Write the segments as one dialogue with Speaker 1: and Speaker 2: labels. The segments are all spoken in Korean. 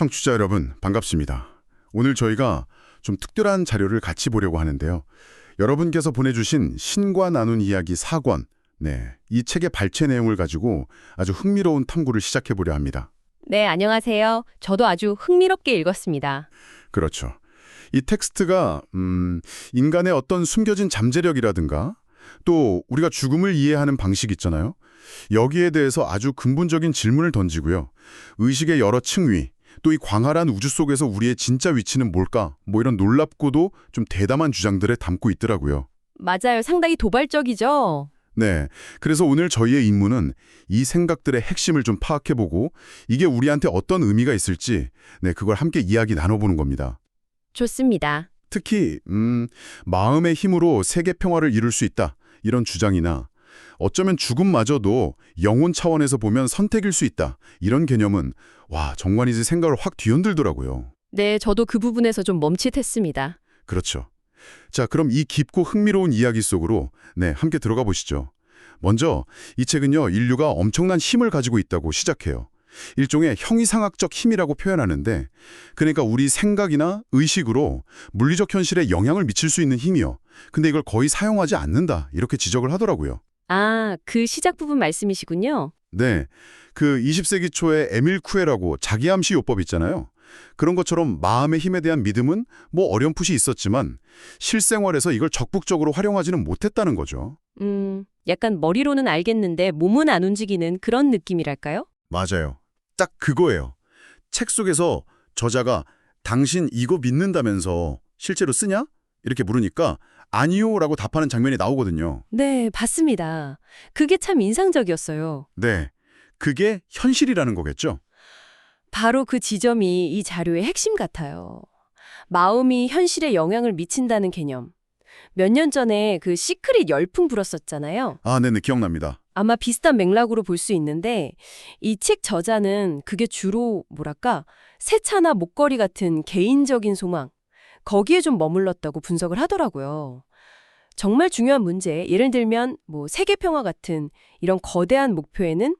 Speaker 1: 청취자 여러분, 반갑습니다. 오늘 저희가 좀 특별한 자료를 같이 보려고 하는데요. 여러분께서 보내주신 신과 나눈 이야기 4권, 이 책의 발췌 내용을 가지고 아주 흥미로운 탐구를 시작해보려 합니다.
Speaker 2: 네, 안녕하세요. 저도 아주 흥미롭게 읽었습니다.
Speaker 1: 그렇죠. 이 텍스트가 인간의 어떤 숨겨진 잠재력이라든가 또 우리가 죽음을 이해하는 방식 있잖아요. 여기에 대해서 아주 근본적인 질문을 던지고요. 의식의 여러 층위, 또 이 광활한 우주 속에서 우리의 진짜 위치는 뭘까? 이런 놀랍고도 좀 대담한 주장들을 담고 있더라고요.
Speaker 2: 맞아요. 상당히 도발적이죠?
Speaker 1: 네, 그래서 오늘 저희의 임무는 이 생각들의 핵심을 좀 파악해보고 이게 우리한테 어떤 의미가 있을지 그걸 함께 이야기 나눠보는 겁니다.
Speaker 2: 좋습니다.
Speaker 1: 특히 마음의 힘으로 세계 평화를 이룰 수 있다 이런 주장이나 어쩌면 죽음마저도 영혼 차원에서 보면 선택일 수 있다 이런 개념은 정말이지 생각을 확 뒤흔들더라고요.
Speaker 2: 네, 저도 그 부분에서 좀 멈칫했습니다.
Speaker 1: 그렇죠. 자, 그럼 이 깊고 흥미로운 이야기 속으로 함께 들어가 보시죠. 먼저 이 책은요, 인류가 엄청난 힘을 가지고 있다고 시작해요. 일종의 형이상학적 힘이라고 표현하는데, 그러니까 우리 생각이나 의식으로 물리적 현실에 영향을 미칠 수 있는 힘이요. 근데 이걸 거의 사용하지 않는다, 이렇게 지적을 하더라고요.
Speaker 2: 아, 그 시작 부분 말씀이시군요.
Speaker 1: 네, 그 20세기 초에 에밀 쿠에라고 자기암시 요법 있잖아요. 그런 것처럼 마음의 힘에 대한 믿음은 어렴풋이 있었지만 실생활에서 이걸 적극적으로 활용하지는 못했다는 거죠.
Speaker 2: 약간 머리로는 알겠는데 몸은 안 움직이는 그런 느낌이랄까요?
Speaker 1: 맞아요. 딱 그거예요. 책 속에서 저자가 당신 이거 믿는다면서 실제로 쓰냐? 이렇게 물으니까 아니요 라고 답하는 장면이 나오거든요.
Speaker 2: 네, 봤습니다. 그게 참 인상적이었어요.
Speaker 1: 네, 그게 현실이라는 거겠죠?
Speaker 2: 바로 그 지점이 이 자료의 핵심 같아요. 마음이 현실에 영향을 미친다는 개념. 몇 년 전에 그 시크릿 열풍 불었었잖아요.
Speaker 1: 아, 네네, 기억납니다.
Speaker 2: 아마 비슷한 맥락으로 볼 수 있는데 이 책 저자는 그게 주로 세차나 목걸이 같은 개인적인 소망, 거기에 좀 머물렀다고 분석을 하더라고요. 정말 중요한 문제, 예를 들면 세계 평화 같은 이런 거대한 목표에는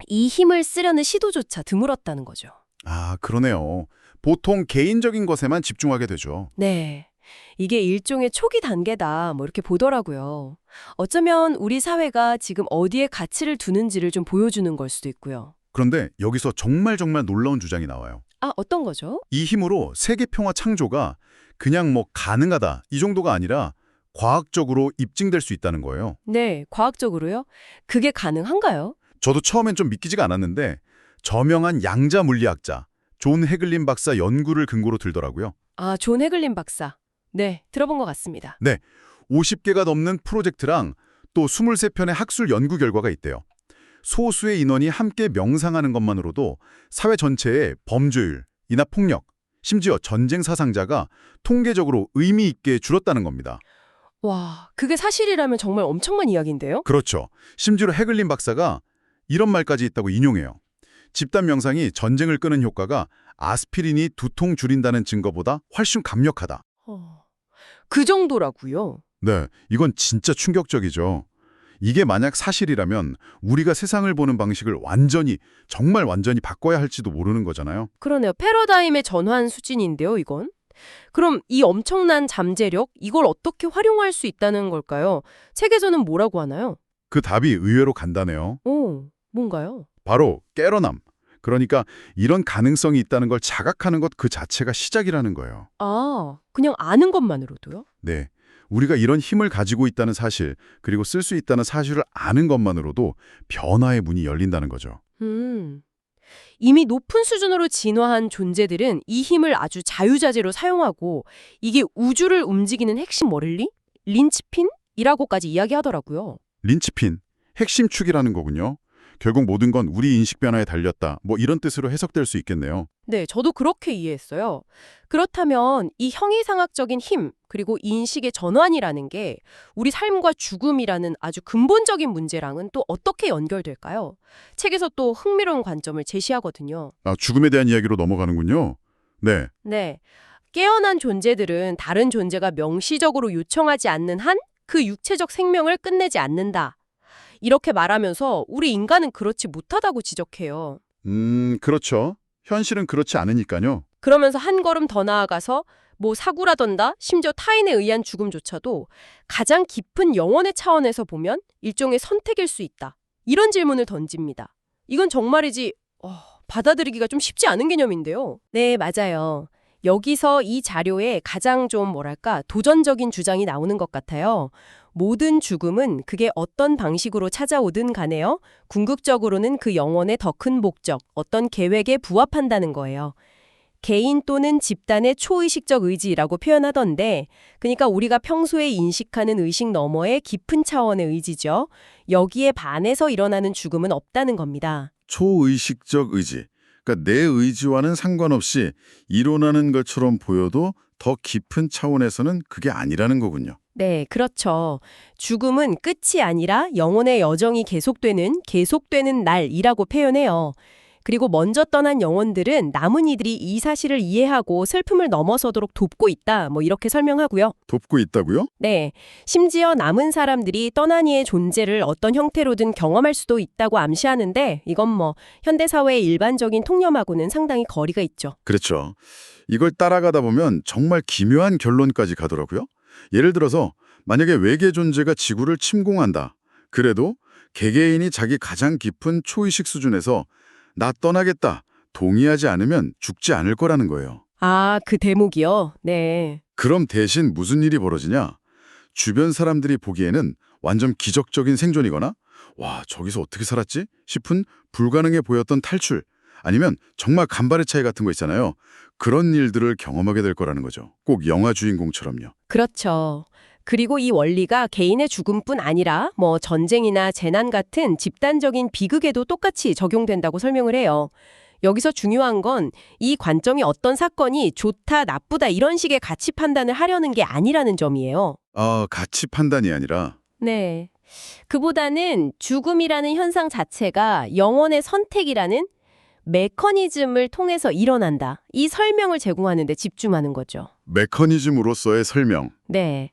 Speaker 2: 이 힘을 쓰려는 시도조차 드물었다는 거죠.
Speaker 1: 아, 그러네요. 보통 개인적인 것에만 집중하게 되죠.
Speaker 2: 네. 이게 일종의 초기 단계다, 이렇게 보더라고요. 어쩌면 우리 사회가 지금 어디에 가치를 두는지를 좀 보여주는 걸 수도 있고요.
Speaker 1: 그런데 여기서 정말 놀라운 주장이 나와요.
Speaker 2: 아, 어떤 거죠?
Speaker 1: 이 힘으로 세계 평화 창조가 그냥 가능하다 이 정도가 아니라 과학적으로 입증될 수 있다는 거예요.
Speaker 2: 네, 과학적으로요? 그게 가능한가요?
Speaker 1: 저도 처음엔 좀 믿기지가 않았는데 저명한 양자 물리학자 존 해글린 박사 연구를 근거로 들더라고요.
Speaker 2: 아, 존 해글린 박사. 네, 들어본 것 같습니다.
Speaker 1: 네, 50개가 넘는 프로젝트랑 또 23편의 학술 연구 결과가 있대요. 소수의 인원이 함께 명상하는 것만으로도 사회 전체의 범죄율이나 폭력, 심지어 전쟁 사상자가 통계적으로 의미 있게 줄었다는 겁니다.
Speaker 2: 와, 그게 사실이라면 정말 엄청난 이야기인데요?
Speaker 1: 그렇죠. 심지어 해글린 박사가 이런 말까지 있다고 인용해요. 집단 명상이 전쟁을 끄는 효과가 아스피린이 두통 줄인다는 증거보다 훨씬 강력하다.
Speaker 2: 그 정도라고요?
Speaker 1: 네, 이건 진짜 충격적이죠. 이게 만약 사실이라면 우리가 세상을 보는 방식을 정말 완전히 바꿔야 할지도 모르는 거잖아요.
Speaker 2: 그러네요. 패러다임의 전환 수준인데요, 이건. 그럼 이 엄청난 잠재력, 이걸 어떻게 활용할 수 있다는 걸까요? 책에서는 뭐라고 하나요?
Speaker 1: 그 답이 의외로 간단해요.
Speaker 2: 뭔가요?
Speaker 1: 바로 깨어남. 그러니까 이런 가능성이 있다는 걸 자각하는 것 그 자체가 시작이라는 거예요.
Speaker 2: 아, 그냥 아는 것만으로도요?
Speaker 1: 네, 우리가 이런 힘을 가지고 있다는 사실, 그리고 쓸 수 있다는 사실을 아는 것만으로도 변화의 문이 열린다는 거죠.
Speaker 2: 이미 높은 수준으로 진화한 존재들은 이 힘을 아주 자유자재로 사용하고 이게 우주를 움직이는 핵심 원리? 린치핀이라고까지 이야기하더라고요.
Speaker 1: 린치핀, 핵심 축이라는 거군요. 결국 모든 건 우리 인식 변화에 달렸다. 이런 뜻으로 해석될 수 있겠네요.
Speaker 2: 네, 저도 그렇게 이해했어요. 그렇다면 이 형이상학적인 힘, 그리고 인식의 전환이라는 게 우리 삶과 죽음이라는 아주 근본적인 문제랑은 또 어떻게 연결될까요? 책에서 또 흥미로운 관점을 제시하거든요.
Speaker 1: 아, 죽음에 대한 이야기로 넘어가는군요. 네.
Speaker 2: 네, 깨어난 존재들은 다른 존재가 명시적으로 요청하지 않는 한 그 육체적 생명을 끝내지 않는다. 이렇게 말하면서 우리 인간은 그렇지 못하다고 지적해요.
Speaker 1: 그렇죠. 현실은 그렇지 않으니까요.
Speaker 2: 그러면서 한 걸음 더 나아가서 뭐 사고라던가 심지어 타인에 의한 죽음조차도 가장 깊은 영혼의 차원에서 보면 일종의 선택일 수 있다. 이런 질문을 던집니다. 이건 정말이지 받아들이기가 좀 쉽지 않은 개념인데요. 네, 맞아요. 여기서 이 자료에 가장 좀 도전적인 주장이 나오는 것 같아요. 모든 죽음은 그게 어떤 방식으로 찾아오든 간에요. 궁극적으로는 그 영혼의 더 큰 목적, 어떤 계획에 부합한다는 거예요. 개인 또는 집단의 초의식적 의지라고 표현하던데, 그러니까 우리가 평소에 인식하는 의식 너머의 깊은 차원의 의지죠. 여기에 반해서 일어나는 죽음은 없다는 겁니다.
Speaker 1: 초의식적 의지. 그러니까 내 의지와는 상관없이 일어나는 것처럼 보여도 더 깊은 차원에서는 그게 아니라는 거군요.
Speaker 2: 네, 그렇죠. 죽음은 끝이 아니라 영혼의 여정이 계속되는 날이라고 표현해요. 그리고 먼저 떠난 영혼들은 남은 이들이 이 사실을 이해하고 슬픔을 넘어서도록 돕고 있다. 이렇게 설명하고요.
Speaker 1: 돕고 있다고요?
Speaker 2: 네, 심지어 남은 사람들이 떠난 이의 존재를 어떤 형태로든 경험할 수도 있다고 암시하는데 이건 현대사회의 일반적인 통념하고는 상당히 거리가 있죠.
Speaker 1: 그렇죠. 이걸 따라가다 보면 정말 기묘한 결론까지 가더라고요. 예를 들어서 만약에 외계 존재가 지구를 침공한다. 그래도 개개인이 자기 가장 깊은 초의식 수준에서 나 떠나겠다, 동의하지 않으면 죽지 않을 거라는 거예요.
Speaker 2: 아, 그 대목이요? 네.
Speaker 1: 그럼 대신 무슨 일이 벌어지냐? 주변 사람들이 보기에는 완전 기적적인 생존이거나 와, 저기서 어떻게 살았지? 싶은 불가능해 보였던 탈출, 아니면 정말 간발의 차이 같은 거 있잖아요. 그런 일들을 경험하게 될 거라는 거죠. 꼭 영화 주인공처럼요.
Speaker 2: 그렇죠. 그리고 이 원리가 개인의 죽음뿐 아니라 전쟁이나 재난 같은 집단적인 비극에도 똑같이 적용된다고 설명을 해요. 여기서 중요한 건 이 관점이 어떤 사건이 좋다, 나쁘다 이런 식의 가치 판단을 하려는 게 아니라는 점이에요.
Speaker 1: 아, 가치 판단이 아니라
Speaker 2: 네. 그보다는 죽음이라는 현상 자체가 영혼의 선택이라는 메커니즘을 통해서 일어난다. 이 설명을 제공하는 데 집중하는 거죠.
Speaker 1: 메커니즘으로서의 설명.
Speaker 2: 네.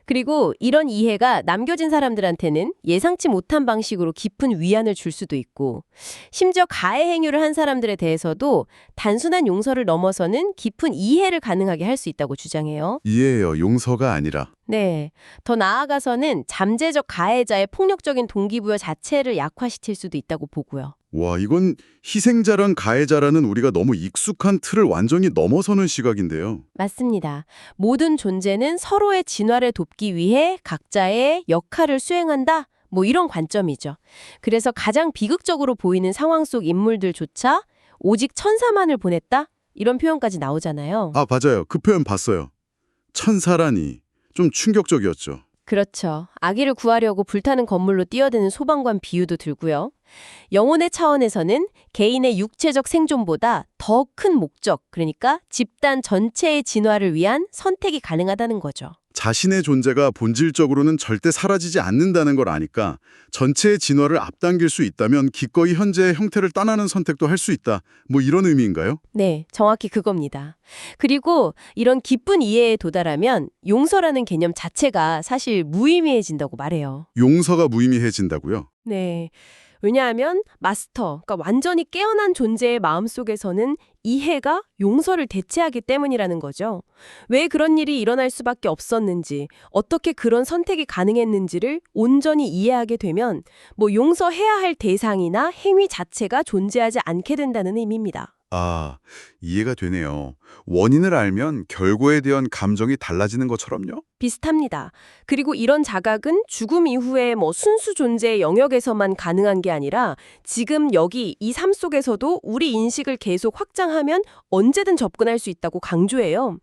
Speaker 2: 그리고 이런 이해가 남겨진 사람들한테는 예상치 못한 방식으로 깊은 위안을 줄 수도 있고, 심지어 가해 행위를 한 사람들에 대해서도 단순한 용서를 넘어서는 깊은 이해를 가능하게 할 수 있다고 주장해요.
Speaker 1: 이해해요. 용서가 아니라.
Speaker 2: 네. 더 나아가서는 잠재적 가해자의 폭력적인 동기부여 자체를 약화시킬 수도 있다고 보고요.
Speaker 1: 와, 이건 희생자랑 가해자라는 우리가 너무 익숙한 틀을 완전히 넘어서는 시각인데요.
Speaker 2: 맞습니다. 모든 존재는 서로의 진화를 돕기 위해 각자의 역할을 수행한다. 이런 관점이죠. 그래서 가장 비극적으로 보이는 상황 속 인물들조차 오직 천사만을 보냈다? 이런 표현까지 나오잖아요.
Speaker 1: 아, 맞아요. 그 표현 봤어요. 천사라니. 좀 충격적이었죠.
Speaker 2: 그렇죠. 아기를 구하려고 불타는 건물로 뛰어드는 소방관 비유도 들고요. 영혼의 차원에서는 개인의 육체적 생존보다 더 큰 목적, 그러니까 집단 전체의 진화를 위한 선택이 가능하다는 거죠.
Speaker 1: 자신의 존재가 본질적으로는 절대 사라지지 않는다는 걸 아니까 전체의 진화를 앞당길 수 있다면 기꺼이 현재의 형태를 떠나는 선택도 할 수 있다. 이런 의미인가요?
Speaker 2: 네, 정확히 그겁니다. 그리고 이런 깊은 이해에 도달하면 용서라는 개념 자체가 사실 무의미해진다고 말해요.
Speaker 1: 용서가 무의미해진다고요?
Speaker 2: 네. 왜냐하면 마스터, 그러니까 완전히 깨어난 존재의 마음속에서는 이해가 용서를 대체하기 때문이라는 거죠. 왜 그런 일이 일어날 수밖에 없었는지, 어떻게 그런 선택이 가능했는지를 온전히 이해하게 되면 용서해야 할 대상이나 행위 자체가 존재하지 않게 된다는 의미입니다.
Speaker 1: 아, 이해가 되네요. 원인을 알면 결과에 대한 감정이 달라지는 것처럼요?
Speaker 2: 비슷합니다. 그리고 이런 자각은 죽음 이후에 순수 존재의 영역에서만 가능한 게 아니라 지금 여기 이 삶 속에서도 우리 인식을 계속 확장하면 언제든 접근할 수 있다고 강조해요.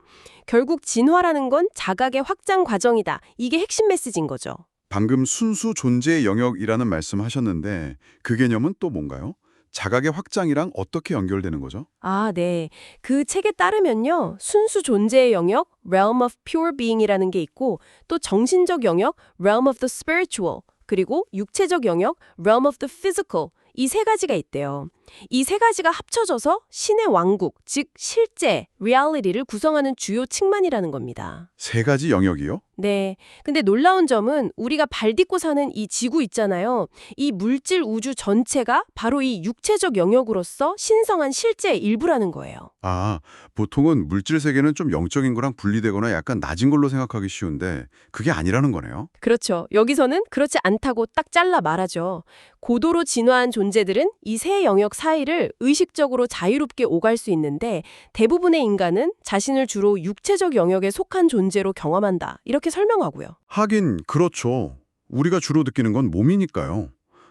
Speaker 2: 결국 진화라는 건 자각의 확장 과정이다. 이게 핵심 메시지인 거죠.
Speaker 1: 방금 순수 존재의 영역이라는 말씀하셨는데 그 개념은 또 뭔가요? 자각의 확장이랑 어떻게 연결되는 거죠?
Speaker 2: 아, 네. 그 책에 따르면요. 순수 존재의 영역, realm of pure being이라는 게 있고 또 정신적 영역, realm of the spiritual, 그리고 육체적 영역, realm of the physical 이 세 가지가 있대요. 이 세 가지가 합쳐져서 신의 왕국, 즉 실제, 리얼리티를 구성하는 주요 측만이라는 겁니다.
Speaker 1: 세 가지 영역이요?
Speaker 2: 네. 근데 놀라운 점은 우리가 발 딛고 사는 이 지구 있잖아요. 이 물질 우주 전체가 바로 이 육체적 영역으로서 신성한 실제의 일부라는 거예요.
Speaker 1: 아, 보통은 물질 세계는 좀 영적인 거랑 분리되거나 약간 낮은 걸로 생각하기 쉬운데 그게 아니라는 거네요.
Speaker 2: 그렇죠. 여기서는 그렇지 않다고 딱 잘라 말하죠. 고도로 진화한 존재들은 이 세 영역 사이를 의식적으로 자유롭게 오갈 수 있는데 대부분의 인간은 자신을 주로 육체적 영역에 속한 존재로 경험한다. 이렇게 설명하고요.
Speaker 1: 하긴 그렇죠. 우리가 주로 느끼는 건 몸이니까요.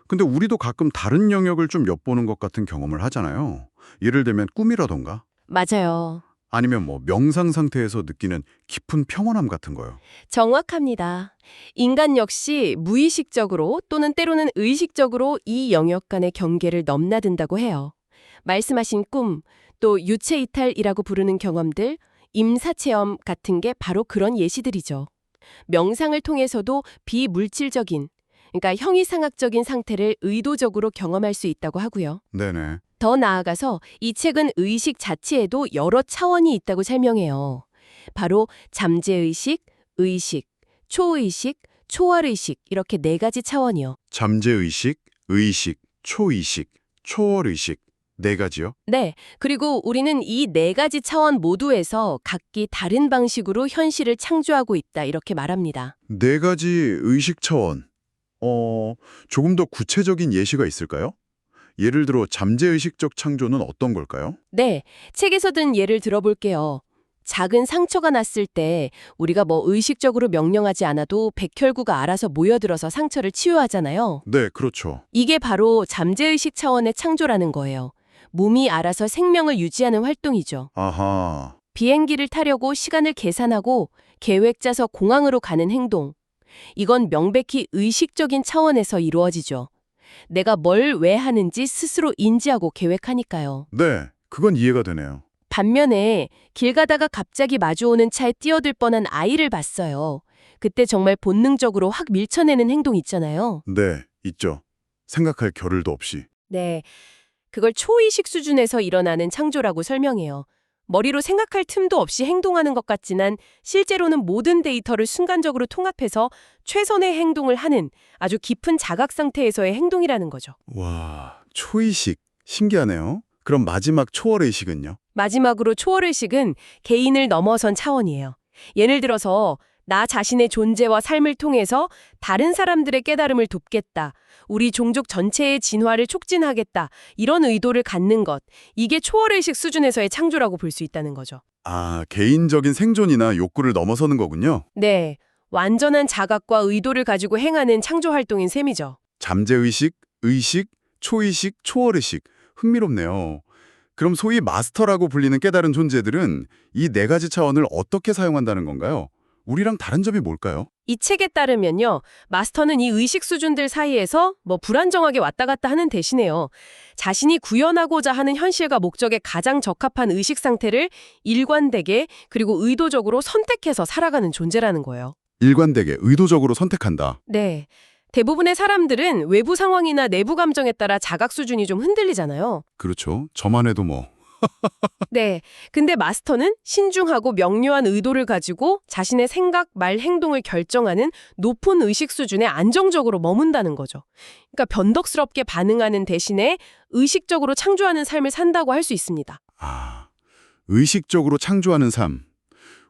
Speaker 1: 근데 우리도 가끔 다른 영역을 좀 엿보는 것 같은 경험을 하잖아요. 예를 들면 꿈이라던가
Speaker 2: 맞아요.
Speaker 1: 아니면 뭐 명상 상태에서 느끼는 깊은 평온함 같은 거요.
Speaker 2: 정확합니다. 인간 역시 무의식적으로 또는 때로는 의식적으로 이 영역 간의 경계를 넘나든다고 해요. 말씀하신 꿈, 또 유체 이탈이라고 부르는 경험들, 임사체험 같은 게 바로 그런 예시들이죠. 명상을 통해서도 비물질적인, 그러니까 형이상학적인 상태를 의도적으로 경험할 수 있다고 하고요.
Speaker 1: 네네.
Speaker 2: 더 나아가서 이 책은 의식 자체에도 여러 차원이 있다고 설명해요. 바로 잠재의식, 의식, 초의식, 초월의식 이렇게 네 가지 차원이요.
Speaker 1: 잠재의식, 의식, 초의식, 초월의식 네 가지요?
Speaker 2: 네, 그리고 우리는 이 네 가지 차원 모두에서 각기 다른 방식으로 현실을 창조하고 있다 이렇게 말합니다.
Speaker 1: 네 가지 의식 차원. 조금 더 구체적인 예시가 있을까요? 예를 들어 잠재의식적 창조는 어떤 걸까요?
Speaker 2: 네, 책에서 든 예를 들어볼게요. 작은 상처가 났을 때 우리가 뭐 의식적으로 명령하지 않아도 백혈구가 알아서 모여들어서 상처를 치유하잖아요.
Speaker 1: 네, 그렇죠.
Speaker 2: 이게 바로 잠재의식 차원의 창조라는 거예요. 몸이 알아서 생명을 유지하는 활동이죠.
Speaker 1: 아하.
Speaker 2: 비행기를 타려고 시간을 계산하고 계획 짜서 공항으로 가는 행동. 이건 명백히 의식적인 차원에서 이루어지죠. 내가 뭘 왜 하는지 스스로 인지하고 계획하니까요.
Speaker 1: 네, 그건 이해가 되네요.
Speaker 2: 반면에 길 가다가 갑자기 마주오는 차에 뛰어들 뻔한 아이를 봤어요. 그때 정말 본능적으로 확 밀쳐내는 행동 있잖아요.
Speaker 1: 네, 있죠. 생각할 겨를도 없이.
Speaker 2: 네, 그걸 초의식 수준에서 일어나는 창조라고 설명해요. 머리로 생각할 틈도 없이 행동하는 것 같지만 실제로는 모든 데이터를 순간적으로 통합해서 최선의 행동을 하는 아주 깊은 자각 상태에서의 행동이라는 거죠.
Speaker 1: 와, 초의식. 신기하네요. 그럼 마지막 초월의식은요?
Speaker 2: 마지막으로 초월의식은 개인을 넘어선 차원이에요. 예를 들어서 나 자신의 존재와 삶을 통해서 다른 사람들의 깨달음을 돕겠다. 우리 종족 전체의 진화를 촉진하겠다. 이런 의도를 갖는 것. 이게 초월의식 수준에서의 창조라고 볼 수 있다는 거죠.
Speaker 1: 아, 개인적인 생존이나 욕구를 넘어서는 거군요.
Speaker 2: 네, 완전한 자각과 의도를 가지고 행하는 창조 활동인 셈이죠.
Speaker 1: 잠재의식, 의식, 초의식, 초월의식. 흥미롭네요. 그럼 소위 마스터라고 불리는 깨달은 존재들은 이 네 가지 차원을 어떻게 사용한다는 건가요? 우리랑 다른 점이 뭘까요?
Speaker 2: 이 책에 따르면요, 마스터는 이 의식 수준들 사이에서 불안정하게 왔다 갔다 하는 대신에요, 자신이 구현하고자 하는 현실과 목적에 가장 적합한 의식 상태를 일관되게 그리고 의도적으로 선택해서 살아가는 존재라는 거예요.
Speaker 1: 일관되게 의도적으로 선택한다.
Speaker 2: 네. 대부분의 사람들은 외부 상황이나 내부 감정에 따라 자각 수준이 좀 흔들리잖아요.
Speaker 1: 그렇죠. 저만 해도 뭐.
Speaker 2: 네. 근데 마스터는 신중하고 명료한 의도를 가지고 자신의 생각, 말, 행동을 결정하는 높은 의식 수준에 안정적으로 머문다는 거죠. 그러니까 변덕스럽게 반응하는 대신에 의식적으로 창조하는 삶을 산다고 할 수 있습니다.
Speaker 1: 아, 의식적으로 창조하는 삶.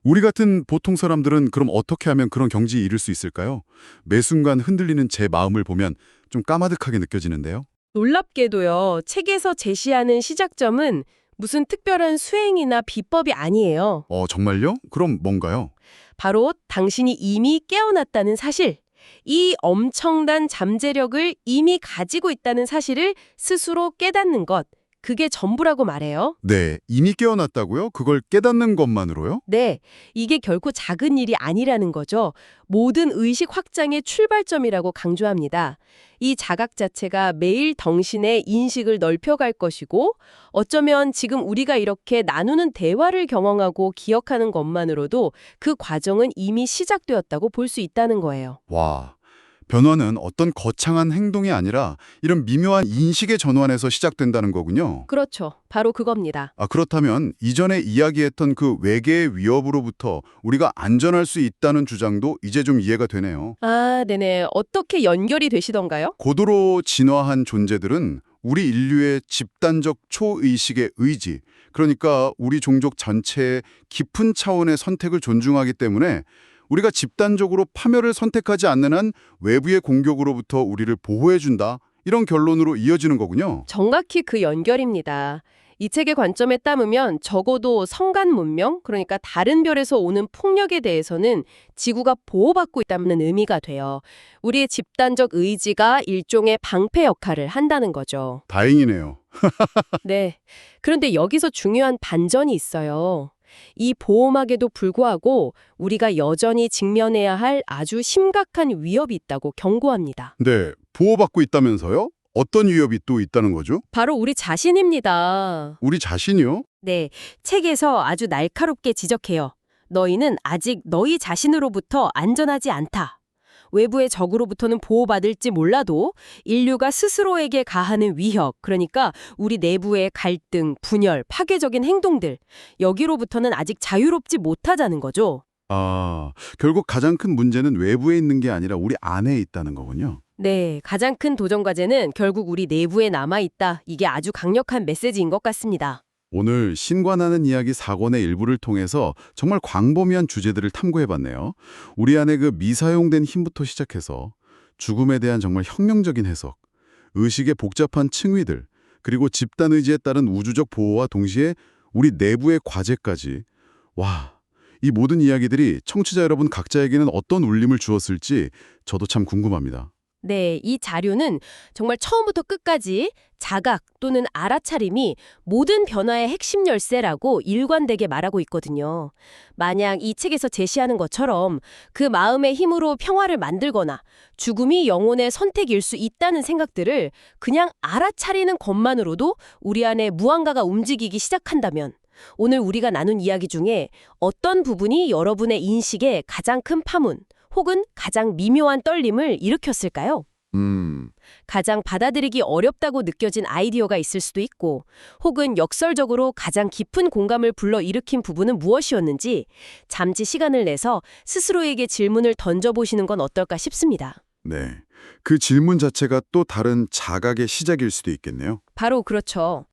Speaker 1: 우리 같은 보통 사람들은 그럼 어떻게 하면 그런 경지에 이를 수 있을까요? 매 순간 흔들리는 제 마음을 보면 좀 까마득하게 느껴지는데요.
Speaker 2: 놀랍게도요, 책에서 제시하는 시작점은 무슨 특별한 수행이나 비법이 아니에요.
Speaker 1: 정말요? 그럼 뭔가요?
Speaker 2: 바로 당신이 이미 깨어났다는 사실, 이 엄청난 잠재력을 이미 가지고 있다는 사실을 스스로 깨닫는 것, 그게 전부라고 말해요.
Speaker 1: 네, 이미 깨어났다고요? 그걸 깨닫는 것만으로요?
Speaker 2: 네, 이게 결코 작은 일이 아니라는 거죠. 모든 의식 확장의 출발점이라고 강조합니다. 이 자각 자체가 매일 당신의 인식을 넓혀갈 것이고, 어쩌면 지금 우리가 이렇게 나누는 대화를 경험하고 기억하는 것만으로도 그 과정은 이미 시작되었다고 볼 수 있다는 거예요.
Speaker 1: 와, 변화는 어떤 거창한 행동이 아니라 이런 미묘한 인식의 전환에서 시작된다는 거군요.
Speaker 2: 그렇죠. 바로 그겁니다.
Speaker 1: 그렇다면 이전에 이야기했던 그 외계의 위협으로부터 우리가 안전할 수 있다는 주장도 이제 좀 이해가 되네요.
Speaker 2: 아, 네네. 어떻게 연결이 되시던가요?
Speaker 1: 고도로 진화한 존재들은 우리 인류의 집단적 초의식의 의지, 그러니까 우리 종족 전체의 깊은 차원의 선택을 존중하기 때문에 우리가 집단적으로 파멸을 선택하지 않는 한 외부의 공격으로부터 우리를 보호해준다. 이런 결론으로 이어지는 거군요.
Speaker 2: 정확히 그 연결입니다. 이 책의 관점에 따르면 적어도 성간 문명, 그러니까 다른 별에서 오는 폭력에 대해서는 지구가 보호받고 있다는 의미가 돼요. 우리의 집단적 의지가 일종의 방패 역할을 한다는 거죠.
Speaker 1: 다행이네요.
Speaker 2: 네. 그런데 여기서 중요한 반전이 있어요. 이 보호막에도 불구하고 우리가 여전히 직면해야 할 아주 심각한 위협이 있다고 경고합니다.
Speaker 1: 네, 보호받고 있다면서요? 어떤 위협이 또 있다는 거죠?
Speaker 2: 바로 우리 자신입니다.
Speaker 1: 우리 자신이요?
Speaker 2: 네, 책에서 아주 날카롭게 지적해요. 너희는 아직 너희 자신으로부터 안전하지 않다. 외부의 적으로부터는 보호받을지 몰라도 인류가 스스로에게 가하는 위협, 그러니까 우리 내부의 갈등, 분열, 파괴적인 행동들, 여기로부터는 아직 자유롭지 못하자는 거죠.
Speaker 1: 결국 가장 큰 문제는 외부에 있는 게 아니라 우리 안에 있다는 거군요.
Speaker 2: 네, 가장 큰 도전 과제는 결국 우리 내부에 남아있다. 이게 아주 강력한 메시지인 것 같습니다.
Speaker 1: 오늘 신관하는 이야기 4권의 일부를 통해서 정말 광범위한 주제들을 탐구해봤네요. 우리 안에 그 미사용된 힘부터 시작해서 죽음에 대한 정말 혁명적인 해석, 의식의 복잡한 층위들, 그리고 집단 의지에 따른 우주적 보호와 동시에 우리 내부의 과제까지. 와, 이 모든 이야기들이 청취자 여러분 각자에게는 어떤 울림을 주었을지 저도 참 궁금합니다.
Speaker 2: 네, 이 자료는 정말 처음부터 끝까지 자각 또는 알아차림이 모든 변화의 핵심 열쇠라고 일관되게 말하고 있거든요. 만약 이 책에서 제시하는 것처럼 그 마음의 힘으로 평화를 만들거나 죽음이 영혼의 선택일 수 있다는 생각들을 그냥 알아차리는 것만으로도 우리 안에 무언가가 움직이기 시작한다면 오늘 우리가 나눈 이야기 중에 어떤 부분이 여러분의 인식에 가장 큰 파문, 혹은 가장 미묘한 떨림을 일으켰을까요? 가장 받아들이기 어렵다고 느껴진 아이디어가 있을 수도 있고, 혹은 역설적으로 가장 깊은 공감을 불러일으킨 부분은 무엇이었는지 잠시 시간을 내서 스스로에게 질문을 던져보시는 건 어떨까 싶습니다.
Speaker 1: 네, 그 질문 자체가 또 다른 자각의 시작일 수도 있겠네요.
Speaker 2: 바로 그렇죠.